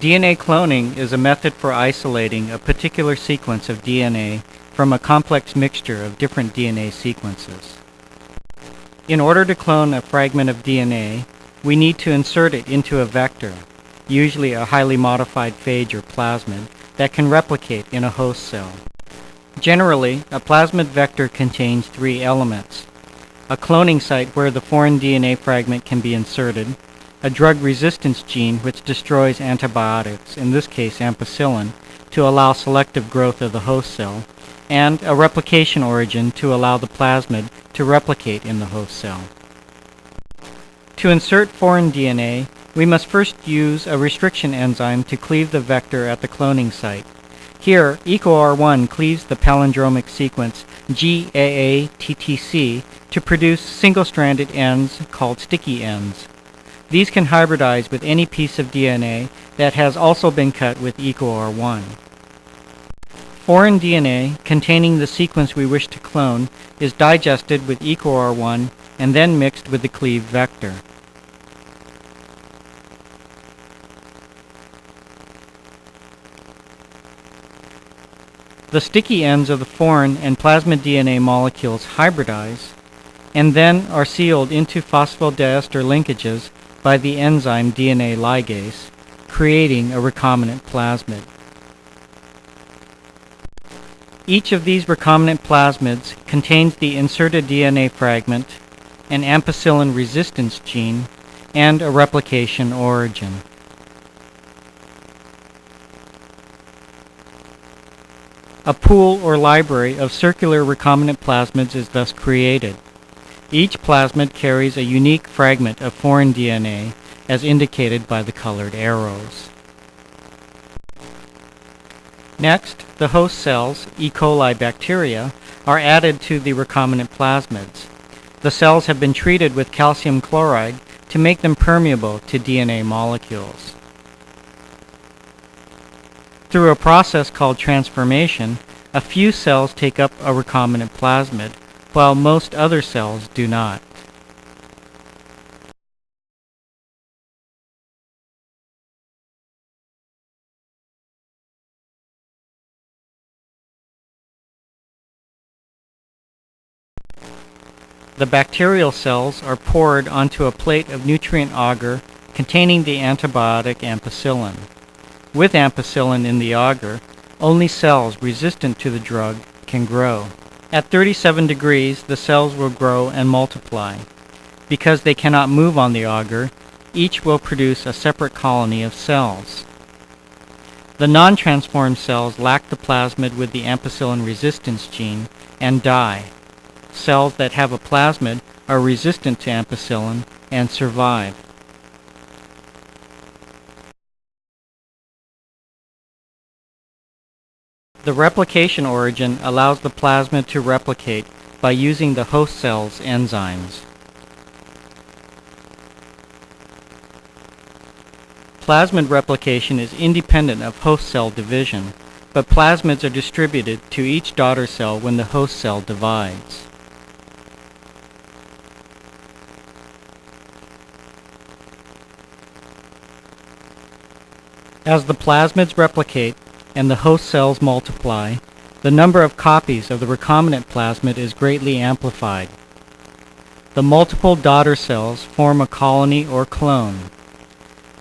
DNA cloning is a method for isolating a particular sequence of DNA from a complex mixture of different DNA sequences. In order to clone a fragment of DNA, we need to insert it into a vector, usually a highly modified phage or plasmid, that can replicate in a host cell. Generally, a plasmid vector contains three elements: a cloning site where the foreign DNA fragment can be inserted, a drug resistance gene which destroys antibiotics, in this case ampicillin, to allow selective growth of the host cell, and a replication origin to allow the plasmid to replicate in the host cell. To insert foreign DNA, we must first use a restriction enzyme to cleave the vector at the cloning site. Here, EcoR1 cleaves the palindromic sequence GAATTC to produce single-stranded ends called sticky ends. These can hybridize with any piece of DNA that has also been cut with EcoR1. Foreign DNA containing the sequence we wish to clone is digested with EcoR1 and then mixed with the cleaved vector. The sticky ends of the foreign and plasmid DNA molecules hybridize and then are sealed into phosphodiester linkages by the enzyme DNA ligase, creating a recombinant plasmid. Each of these recombinant plasmids contains the inserted DNA fragment, an ampicillin resistance gene, and a replication origin. A pool or library of circular recombinant plasmids is thus created. Each plasmid carries a unique fragment of foreign DNA, as indicated by the colored arrows. Next, the host cells, E. coli bacteria, are added to the recombinant plasmids. The cells have been treated with calcium chloride to make them permeable to DNA molecules. Through a process called transformation, a few cells take up a recombinant plasmid, while most other cells do not. The bacterial cells are poured onto a plate of nutrient agar containing the antibiotic ampicillin. With ampicillin in the agar, only cells resistant to the drug can grow. At 37 degrees, the cells will grow and multiply. Because they cannot move on the agar, each will produce a separate colony of cells. The non-transformed cells lack the plasmid with the ampicillin resistance gene and die. Cells that have a plasmid are resistant to ampicillin and survive. The replication origin allows the plasmid to replicate by using the host cell's enzymes. Plasmid replication is independent of host cell division, but plasmids are distributed to each daughter cell when the host cell divides. As the plasmids replicate and the host cells multiply, the number of copies of the recombinant plasmid is greatly amplified. The multiple daughter cells form a colony or clone.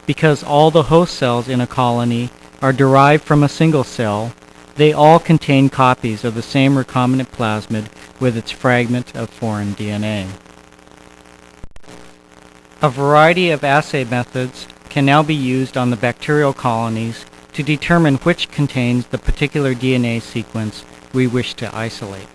Because all the host cells in a colony are derived from a single cell, they all contain copies of the same recombinant plasmid with its fragment of foreign DNA. A variety of assay methods can now be used on the bacterial colonies to determine which contains the particular DNA sequence we wish to isolate.